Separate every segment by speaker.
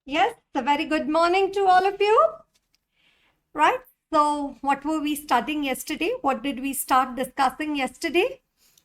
Speaker 1: Yes, a very good morning to all of you. Right? So, what were we studying yesterday? What did we start discussing yesterday?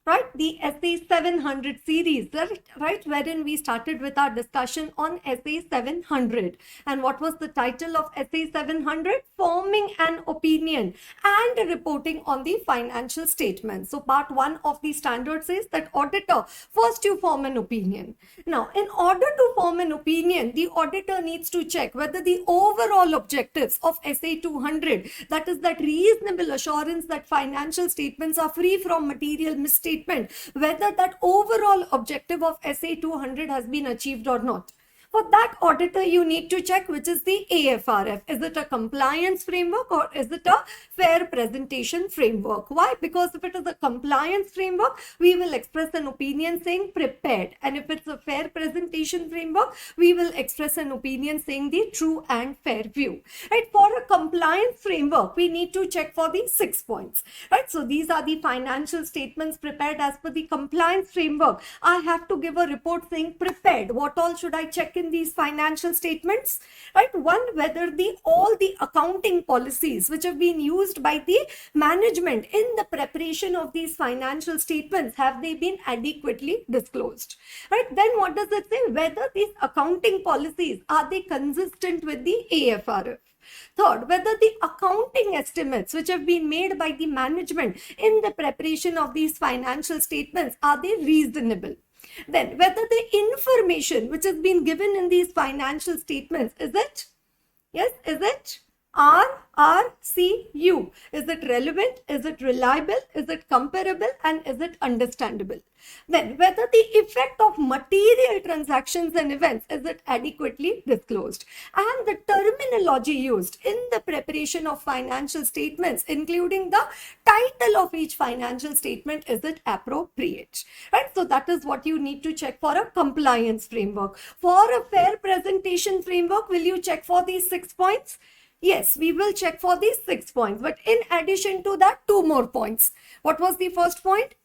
Speaker 1: Right? The SA 700 series, right? Wherein we started with our discussion on SA 700. And what was the title of SA 700? Forming an opinion and reporting on the financial statements. So, part one of the standard says that auditor, first you form an opinion. Now, in order to form an opinion, the auditor needs to check whether the overall objectives of SA 200, that is, that reasonable assurance that financial statements are free from material misstatement, whether that overall objective of SA 200 has been achieved or not. For that auditor, you need to check which is the AFRF. Is it a compliance framework or is it a fair presentation framework? Why? Because if it is a compliance framework, we will express an opinion saying prepared. And if it's a fair presentation framework, we will express an opinion saying the true and fair view. Right? For a compliance framework, we need to check for the 6 points. Right? So these are the financial statements prepared as per the compliance framework. I have to give a report saying prepared. What all should I check in these financial statements? Right? One, whether all the accounting policies which have been used by the management in the preparation of these financial statements, have they been adequately disclosed? Right? Then what does it say? Whether these accounting policies, are they consistent with the AFRF? Third, whether the accounting estimates which have been made by the management in the preparation of these financial statements, are they reasonable? Then, whether the information which has been given in these financial statements, is it? Yes, is it? RRCU. Is it relevant? Is it reliable? Is it comparable? And is it understandable? Then, whether the effect of material transactions and events, is it adequately disclosed? And the terminology used in the preparation of financial statements, including the title of each financial statement, is it appropriate? Right? So that is what you need to check for a compliance framework. For a fair presentation framework, will you check for these 6 points? Yes, we will check for these 6 points. But in addition to that, 2 more points. What was the first point?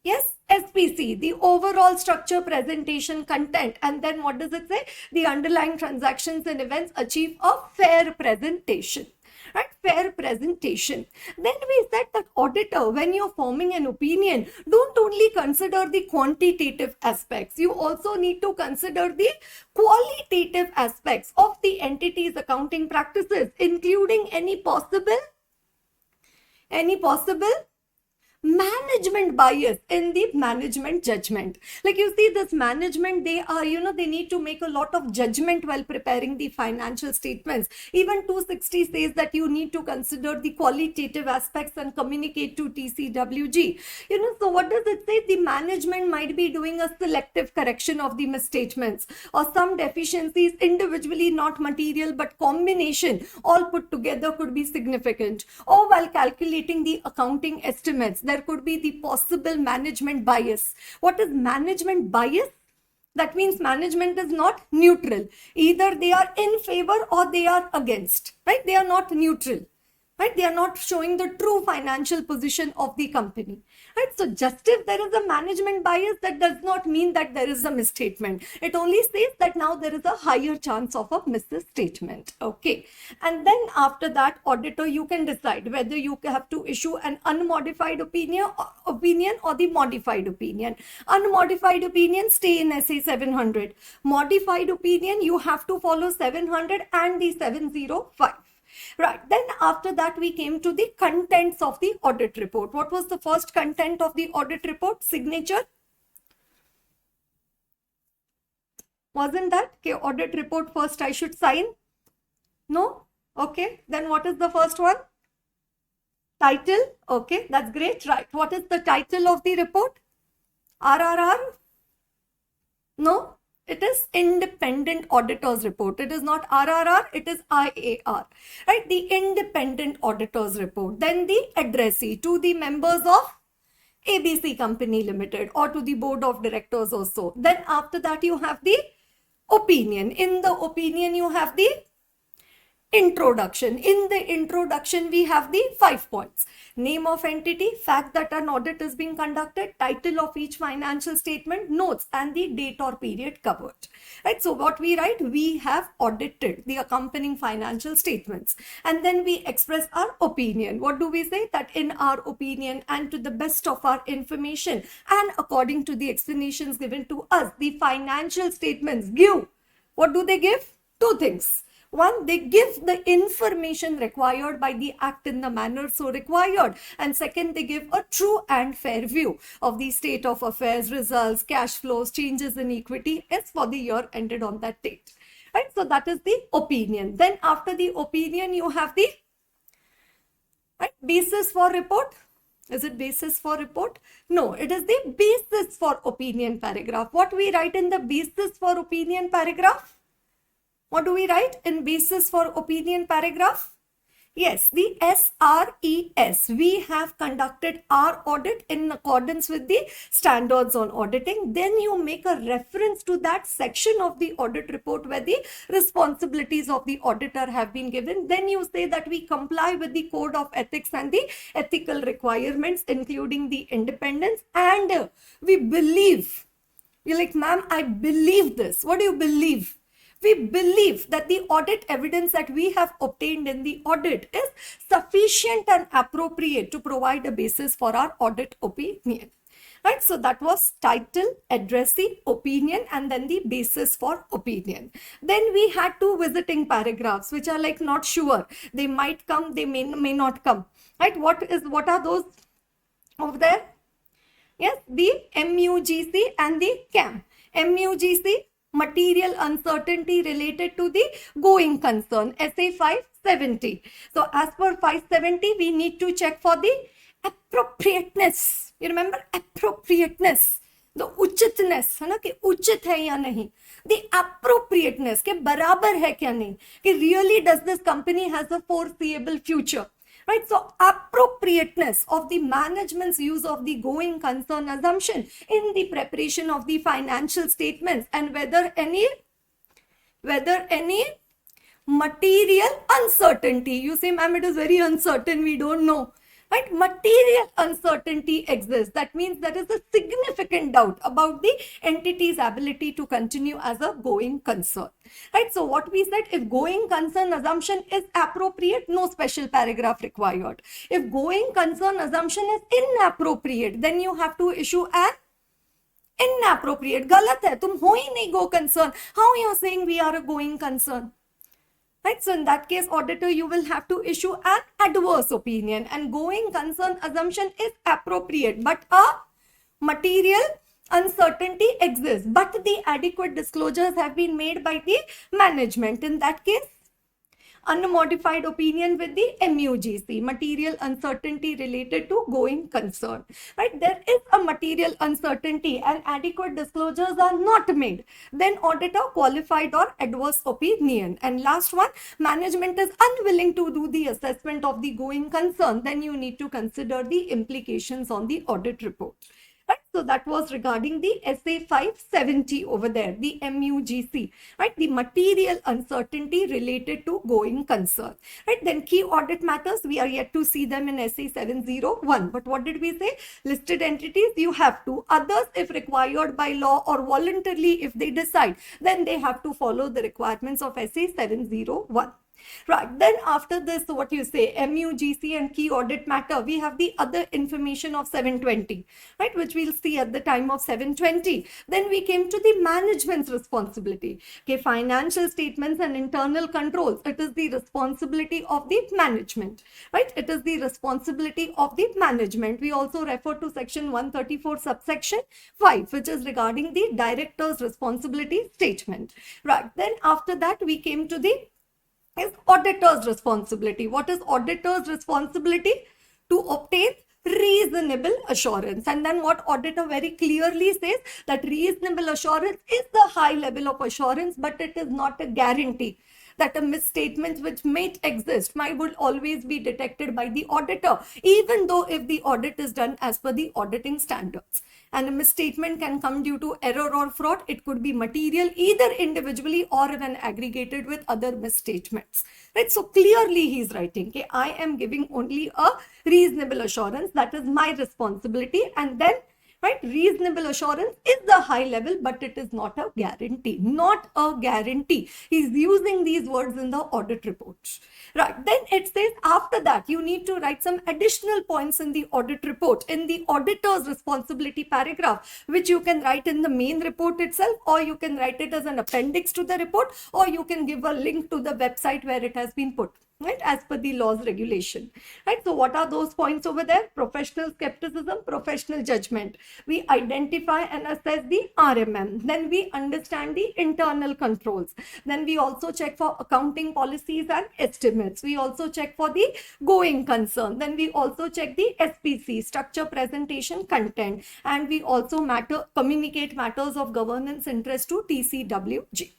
Speaker 1: Yes, SPC, the overall structure, presentation, content. And then what does it say? The underlying transactions and events achieve a fair presentation. Right? Fair presentation. Then we said that auditor, when you're forming an opinion, don't only consider the quantitative aspects. You also need to consider the qualitative aspects of the entity's accounting practices, including any possible management bias in the management judgment. Like you see, this management, they are, they need to make a lot of judgment while preparing the financial statements. Even 260 says that you need to consider the qualitative aspects and communicate to TCWG. So what does it say? The management might be doing a selective correction of the misstatements, or some deficiencies individually not material but combination all put together could be significant. Or while calculating the accounting estimates, there could be the possible management bias. What is management bias? That means management is not neutral. Either they are in favor or they are against, right? They are not neutral, right? They are not showing the true financial position of the company, right? So just if there is a management bias, that does not mean that there is a misstatement. It only says that now there is a higher chance of a misstatement. Okay. And then after that, auditor, you can decide whether you have to issue an unmodified opinion or the modified opinion. Unmodified opinion, stay in SA 700. Modified opinion, you have to follow 700 and the 705. Right. Then after that, we came to the contents of the audit report. What was the first content of the audit report? Signature. Wasn't that? Okay, audit report first I should sign? No? Okay. Then what is the first one? Title. Okay, that's great. Right. What is the title of the report? RRR? No? It is independent auditor's report. It is not RRR, it is IAR, right? The independent auditor's report. Then the addressee to the members of ABC Company Limited or to the board of directors also. Then after that, you have the opinion. In the opinion, you have the Introduction. In the introduction, we have the 5 points. Name of entity, fact that an audit is being conducted, title of each financial statement, notes, and the date or period covered. Right? So what we write, we have audited the accompanying financial statements. And then we express our opinion. What do we say? That in our opinion and to the best of our information and according to the explanations given to us, the financial statements give, what do they give? Two things. One, they give the information required by the act in the manner so required. And second, they give a true and fair view of the state of affairs, results, cash flows, changes in equity as for the year ended on that date. Right? So that is the opinion. Then after the opinion, you have the basis for report. Is it basis for report? No, it is the basis for opinion paragraph. What we write in the basis for opinion paragraph? What do we write in basis for opinion paragraph? Yes, the SRES. We have conducted our audit in accordance with the standards on auditing. Then you make a reference to that section of the audit report where the responsibilities of the auditor have been given. Then you say that we comply with the code of ethics and the ethical requirements, including the independence, and we believe. You're like, ma'am, I believe this. What do you believe? We believe that the audit evidence that we have obtained in the audit is sufficient and appropriate to provide a basis for our audit opinion. Right? So that was title, addressee, opinion, and then the basis for opinion. Then we had two visiting paragraphs, which are like not sure. They might come, they may not come. Right? What are those over there? Yes, the MUGC and the CAM. MUGC, material uncertainty related to the going concern, SA 570. So as per 570, we need to check for the appropriateness. You remember appropriateness, the uchitness, है ना, कि उचित है या नहीं, the appropriateness, के बराबर है क्या नहीं, कि really does this company has a foreseeable future. Right? So appropriateness of the management's use of the going concern assumption in the preparation of the financial statements, and whether any material uncertainty. You say, ma'am, it is very uncertain, we don't know. Right? Material uncertainty exists. That means there is a significant doubt about the entity's ability to continue as a going concern. Right? So what we said, if going concern assumption is appropriate, no special paragraph required. If going concern assumption is inappropriate, then you have to issue an inappropriate. गलत है, तुम हो ही नहीं go concern. How you are saying we are a going concern? Right? So in that case, auditor, you will have to issue an adverse opinion, and going concern assumption is appropriate, but a material uncertainty exists, but the adequate disclosures have been made by the management. In that case, unmodified opinion with the MUGC, material uncertainty related to going concern. Right? There is a material uncertainty and adequate disclosures are not made. Then auditor, qualified or adverse opinion. And last one, management is unwilling to do the assessment of the going concern. Then you need to consider the implications on the audit report. Right? So that was regarding the SA 570 over there, the MUGC, right? The material uncertainty related to going concern, right? Then key audit matters, we are yet to see them in SA 701. But what did we say? Listed entities, you have to. Others, if required by law or voluntarily, if they decide, then they have to follow the requirements of SA 701. Right, then after this, what you say, MUGC and key audit matter, we have the other information of 720, right, which we'll see at the time of 720. Then we came to the management's responsibility. Okay, financial statements and internal controls, it is the responsibility of the management, right? It is the responsibility of the management. We also refer to section 134 subsection 5, which is regarding the director's responsibility statement. Right, then after that, we came to the is auditor's responsibility. What is auditor's responsibility? To obtain reasonable assurance. And then what auditor very clearly says, that reasonable assurance is the high level of assurance, but it is not a guarantee. that a misstatement which may exist would always be detected by the auditor, even though if the audit is done as per the auditing standards. And a misstatement can come due to error or fraud. It could be material either individually or when aggregated with other misstatements. Right? So clearly he's writing, okay, I am giving only a reasonable assurance. That is my responsibility. And then, right, reasonable assurance is the high level, but it is not a guarantee. Not a guarantee. He's using these words in the audit report. Right. Then it says after that, you need to write some additional points in the audit report, in the auditor's responsibility paragraph, which you can write in the main report itself, or you can write it as an appendix to the report, or you can give a link to the website where it has been put. Right, as per the laws regulation. Right, so what are those points over there? Professional skepticism, professional judgment. We identify and assess the RMM. Then we understand the internal controls. Then we also check for accounting policies and estimates. We also check for the going concern. Then we also check the SPC, structure, presentation, content. And we also communicate matters of governance interest to TCWG.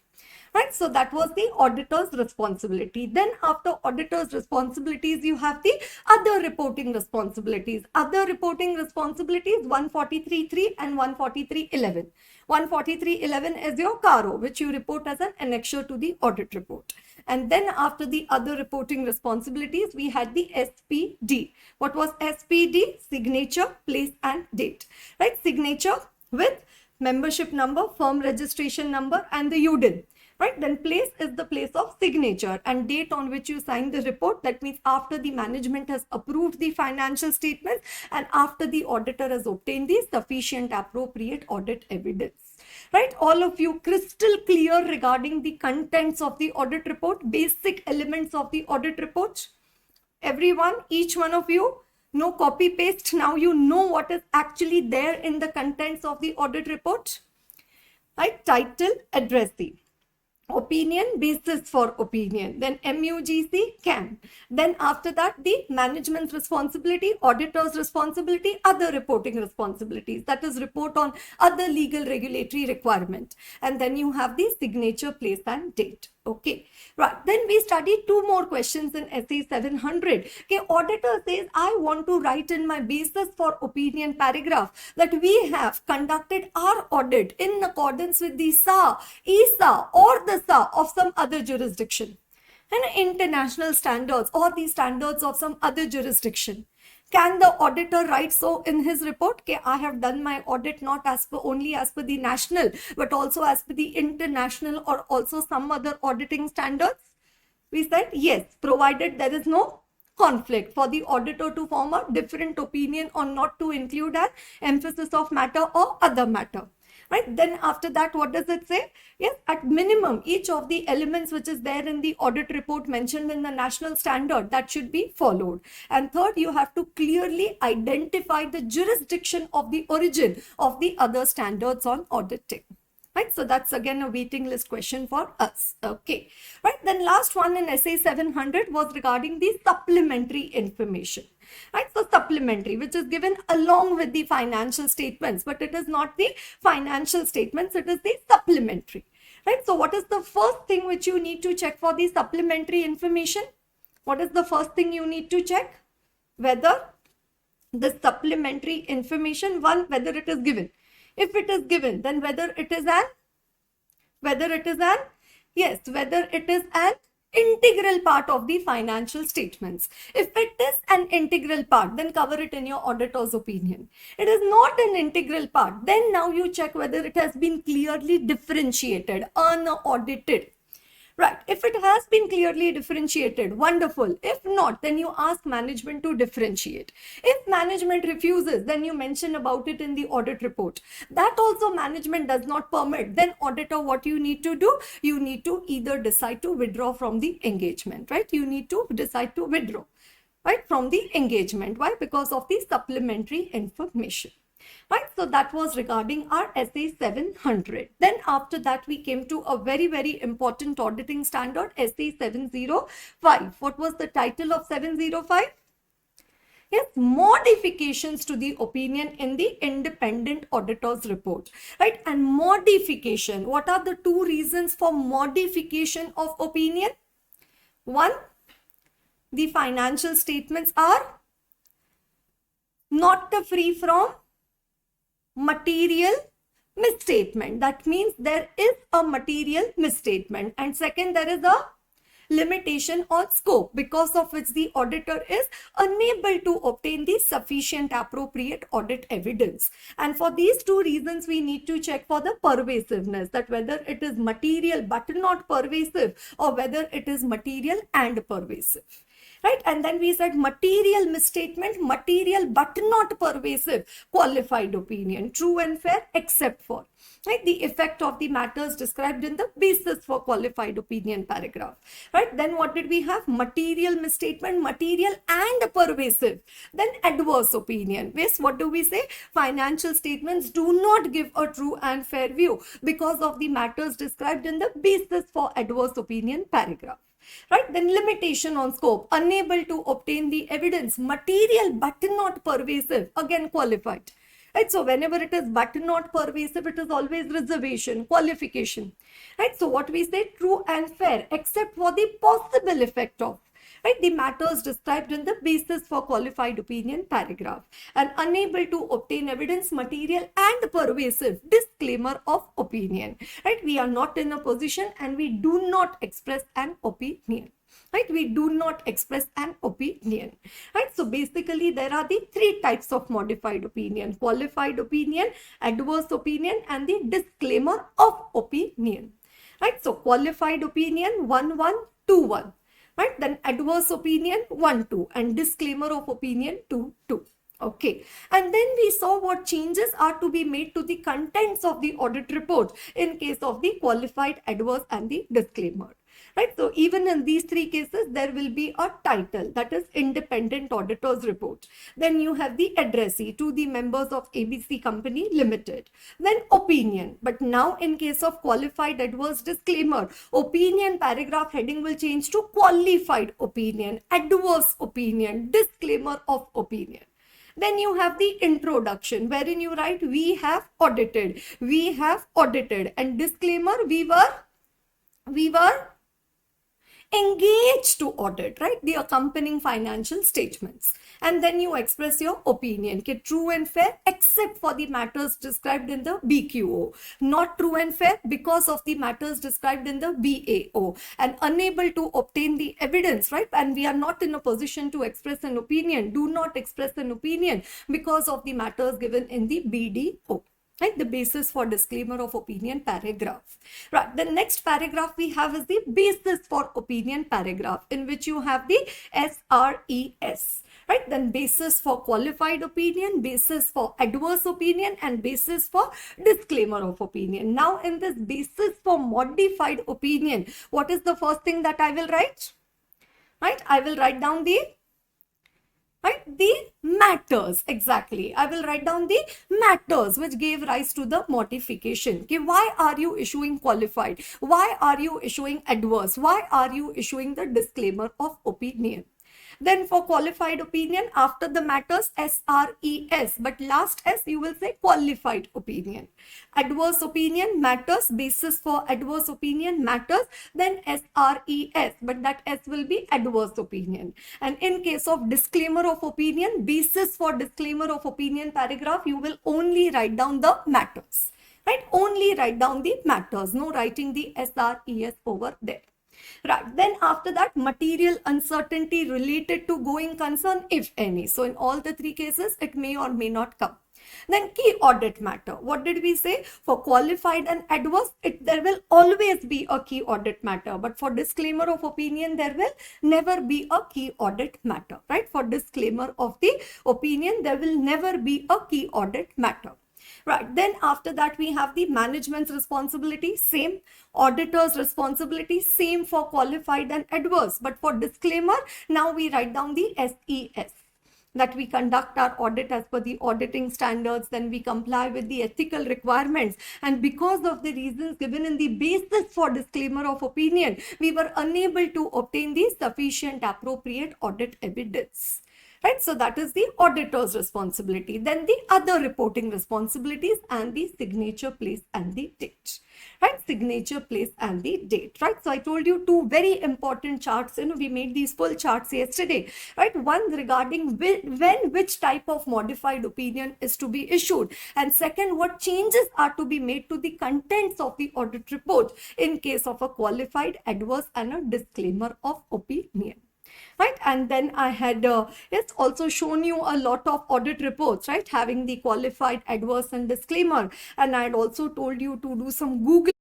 Speaker 1: Right, so that was the auditor's responsibility. Then after auditor's responsibilities, you have the other reporting responsibilities. Other reporting responsibilities 143.3 and 143.11. 143.11 is your CARO, which you report as an annexure to the audit report. And then after the other reporting responsibilities, we had the SPD. What was SPD? Signature, place and date. Right, signature with membership number, firm registration number and the UDIN. Right, then place is the place of signature, and date on which you sign the report. That means after the management has approved the financial statements and after the auditor has obtained the sufficient appropriate audit evidence. Right, all of you crystal clear regarding the contents of the audit report, basic elements of the audit report? Everyone, each one of you, no copy paste. Now you know what is actually there in the contents of the audit report. Right, title, addressee. Opinion, basis for opinion, then MUGC, can. Then after that, the management's responsibility, auditor's responsibility, other reporting responsibilities, that is report on other legal regulatory requirement. And then you have the signature, place and date. Okay, right. Then we studied two more questions in SE 700. Okay, auditor says, I want to write in my basis for opinion paragraph that we have conducted our audit in accordance with the SA, ESA or the SA of some other jurisdiction and international standards or the standards of some other jurisdiction. Can the auditor write so in his report? Okay, I have done my audit not only as per the national, but also as per the international or also some other auditing standards? We said yes, provided there is no conflict for the auditor to form a different opinion or not to include an emphasis of matter or other matter. Right, then after that, what does it say? Yes, at minimum, each of the elements which is there in the audit report mentioned in the national standard, that should be followed. And third, you have to clearly identify the jurisdiction of the origin of the other standards on auditing. Right, so that's again a waiting list question for us. Okay, right, then last one in SA 700 was regarding the supplementary information. Right, so supplementary, which is given along with the financial statements, but it is not the financial statements, it is the supplementary. Right, so what is the first thing which you need to check for the supplementary information? What is the first thing you need to check? Whether the supplementary information, one, whether it is given. If it is given, then whether it is an integral part of the financial statements. If it is an integral part, then cover it in your auditor's opinion. It is not an integral part, then now you check whether it has been clearly differentiated, unaudited. Right, if it has been clearly differentiated, wonderful. If not, then you ask management to differentiate. If management refuses, then you mention about it in the audit report. That also management does not permit. Then auditor, what you need to do? You need to either decide to withdraw from the engagement, right? You need to decide to withdraw, right, from the engagement. Why? Because of the supplementary information. Right, so that was regarding our SA 700. Then after that, we came to a very, very important auditing standard, SA 705. What was the title of 705? Yes, modifications to the opinion in the independent auditor's report. Right, and modification. What are the two reasons for modification of opinion? One, the financial statements are not free from material misstatement. That means there is a material misstatement. And second, there is a limitation on scope, because of which the auditor is unable to obtain the sufficient appropriate audit evidence. And for these two reasons, we need to check for the pervasiveness, that whether it is material but not pervasive, or whether it is material and pervasive. Right? And then we said material misstatement, material but not pervasive, qualified opinion, true and fair, except for, right, the effect of the matters described in the basis for qualified opinion paragraph. Right? Then what did we have? Material misstatement, material and pervasive. Then adverse opinion. Yes, what do we say? Financial statements do not give a true and fair view because of the matters described in the basis for adverse opinion paragraph. Right? Then limitation on scope, unable to obtain the evidence, material but not pervasive, again qualified. Right? So whenever it is but not pervasive, it is always reservation, qualification. Right? So what we say, true and fair, except for the possible effect of, right, the matters described in the basis for qualified opinion paragraph, and unable to obtain evidence, material and pervasive, disclaimer of opinion. Right? We are not in a position and we do not express an opinion. Right? We do not express an opinion. Right? So basically there are the three types of modified opinion: qualified opinion, adverse opinion, and the disclaimer of opinion. Right? So qualified opinion 1121. Right? Then adverse opinion 1-2, and disclaimer of opinion 2-2. Okay. And then we saw what changes are to be made to the contents of the audit report in case of the qualified, adverse, and the disclaimer. Right? So even in these three cases, there will be a title, that is independent auditor's report. Then you have the addressee, to the members of ABC Company Limited. Then opinion. But now in case of qualified, adverse, disclaimer, opinion paragraph heading will change to qualified opinion, adverse opinion, disclaimer of opinion. Then you have the introduction, wherein you write we have audited, and disclaimer, we were engaged to audit, right, the accompanying financial statements. And then you express your opinion, okay, true and fair except for the matters described in the BQO, not true and fair because of the matters described in the BAO, and unable to obtain the evidence, right, and we are not in a position to express an opinion, do not express an opinion because of the matters given in the BDO. Right, the basis for disclaimer of opinion paragraph. Right, the next paragraph we have is the basis for opinion paragraph, in which you have the SRES. Right, then basis for qualified opinion, basis for adverse opinion, and basis for disclaimer of opinion. Now in this basis for modified opinion, what is the first thing that I will write? Right, I will write down the matters. Exactly, I will write down the matters which gave rise to the modification. Okay, why are you issuing qualified? Why are you issuing adverse? Why are you issuing the disclaimer of opinion? Then for qualified opinion, after the matters, SRES, but last S you will say qualified opinion. Adverse opinion, matters, basis for adverse opinion, matters, then SRES, but that S will be adverse opinion. And in case of disclaimer of opinion, basis for disclaimer of opinion paragraph, you will only write down the matters. Right? Only write down the matters, no writing the SRES over there. Right, then after that, material uncertainty related to going concern, if any. So in all the three cases, it may or may not come. Then key audit matter. What did we say? For qualified and adverse, there will always be a key audit matter. But for disclaimer of opinion, there will never be a key audit matter. Right? For disclaimer of the opinion, there will never be a key audit matter. Right, then after that we have the management's responsibility, same. Auditor's responsibility, same for qualified and adverse. But for disclaimer, now we write down the SES, that we conduct our audit as per the auditing standards, then we comply with the ethical requirements, and because of the reasons given in the basis for disclaimer of opinion, we were unable to obtain the sufficient appropriate audit evidence. right? So that is the auditor's responsibility. Then the other reporting responsibilities and the signature, place and the date, right? Signature, place and the date, right? So I told you two very important charts. We made these full charts yesterday, right? One regarding when which type of modified opinion is to be issued, and second, what changes are to be made to the contents of the audit report in case of a qualified, adverse and a disclaimer of opinion, right? And then I had also shown you a lot of audit reports, right, having the qualified, adverse and disclaimer. And I had also told you to do some Google